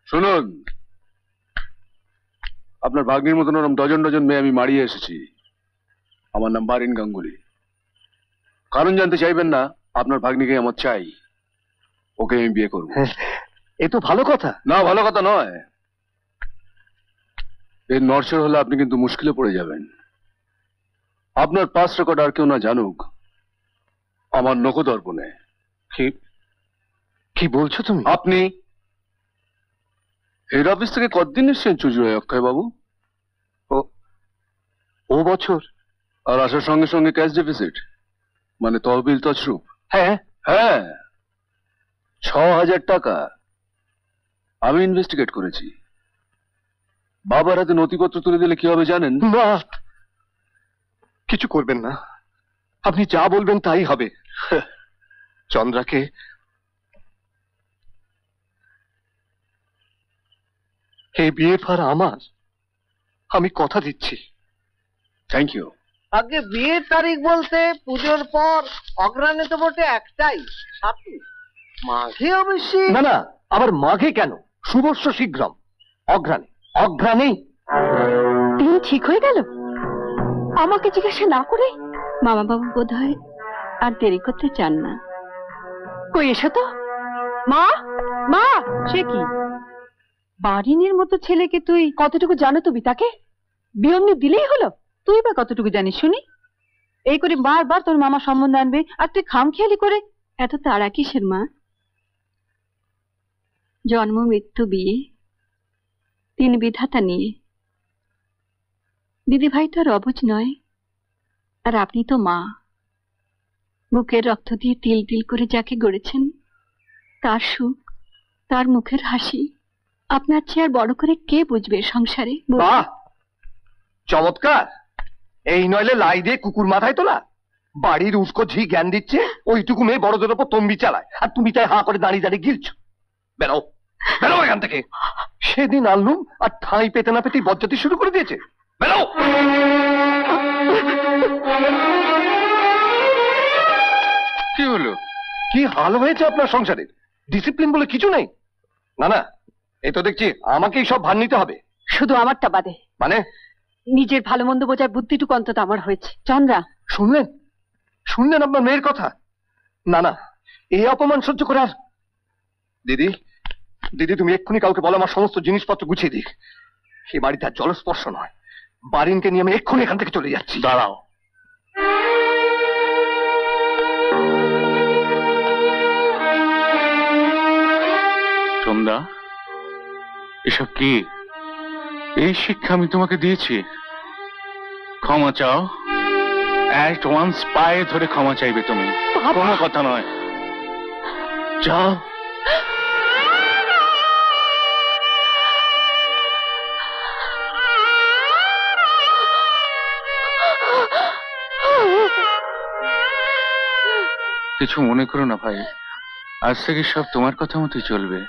শুনুন, আপনার ভাগ্নির মতন ওরকম ডজন ডজন মেয়ে আমি মারিয়ে এসেছি। আমার নাম বারিন গাঙ্গুলি। কারণ জানতে চাইবেন না, আপনার ভাগ্নিকে আমার চাই, ওকে আমি বিয়ে করবো। এ তো ভালো কথা। না, ভালো কথা নয়। এর নড়চড় হলে আপনি কিন্তু মুশকিলে পড়ে যাবেন। আপনার পাস রেকর্ড আর কেউ না জানুক, আমার নখদর্পণে। কি বলছো তুমি? আপনি হেড অফিস থেকে কতদিন এসছেন চুজুড়ায় অক্ষয় বাবু? ও বছর। আর আসার সঙ্গে সঙ্গে ক্যাশ ডেফিসিট, মানে তহবিল তছরূপ। হ্যাঁ হ্যাঁ, 6,000 টাকা। আমি ইনভেস্টিগেট করেছি। বাবার হাতে নথিপত্র তুলে দিলে কি হবে জানেন? না, কিছু করবেন না, আপনি যা বলবেন তাই হবে। চন্দ্রাকে এই বিয়ে ফার আমার, আমি কথা দিচ্ছি। Thank you. আগে বিয়ের তারিখ বলতে পুজোর পর, অগ্রাণে তো বটে একটাই, 27 মাঘে অবশ্যই। না না, আবার মাঘে কেন? শুভস্য শীঘ্রম, অঘ্রাণে। অঘ্রাণেই দিন ঠিক হয়ে গেল আমাকে জিজ্ঞাসা না করে। মামা বাবু বোধ হয় আর দেরি করতে চান না। কই এসো তো। মা, মা, সে কি বারিনের মতো ছেলেকে তুই কতটুকু জানো? তুমি তাকে বিয়মনি দিলেই হলো। তুই বা কতটুকু জানিস শুনি? এই করে বারবার তোর মামা সম্বন্ধ আনবে আর তুই খামখেয়ালি করে এত তাড়া কিসের মা? জন্ম মৃত্যু বিয়ে, তিন বিধাতা নিয়ে। দিদি ভাই তো আর অবুঝ নয়, আর আপনি তো মা। বুকের রক্ত দিয়ে তিল তিল করে যাকে গড়েছেন, তার সুখ, তার মুখের হাসি আপনার চেয়ে আর বড় করে কে বুঝবে সংসারে? বাহ, চমৎকার। এই নইলে লাই দিয়ে কুকুর মাথায় তোলা। বাড়ির উস্কো ঝি জ্ঞান দিচ্ছে, ওইটুকু মেয়ে বড়দের ওপর তম্বি চালায়, আর তুমি তাই হাঁ করে দাঁড়িয়ে দাঁড়িয়ে গিলছো। বেরো, বেরো এখান থেকে। সেদিন আনলুম আর ঠাঁই পেতে না পেতেই বজ্জাতি শুরু করে দিয়েছে। বেরো। কি হলো? কি হাল হয়েছে আপনার সংসারে? ডিসিপ্লিন বলে কিছু নেই। না না, এ তো দেখছি আমাকেই সব ভার নিতে হবে। শুধু আমারটা বাদে। মানে? নিজের ভালো মন্দ বোঝার বুদ্ধিটুকু অন্তত আমার হয়েছে। চন্দ্রা, শুনলেন? শুনলেন আপনার মেয়ের কথা? না না, এই অপমান সহ্য করে আর। দিদি, দিদি তুমি এক্ষুনি কাউকে বলো আমার সমস্ত জিনিসপত্র গুছিয়ে দিক। সে বাড়িতে আর জলস্পর্শ নয়। বারিনকে নিয়ে আমি এক্ষুনি এখান থেকে চলে যাচ্ছি। দাঁড়াও। সন্ধ্যা, এসব কি? এই শিক্ষা আমি তোমাকে দিয়েছি? ক্ষমা চাও। অ্যাট ওয়ান্স পায়ে ধরে ক্ষমা চাইবে তুমি, কোনো কথা নয়। যাও। কিছু মনে করো না ভাই, আজ থেকে সব তোমার কথা মতোই চলবে।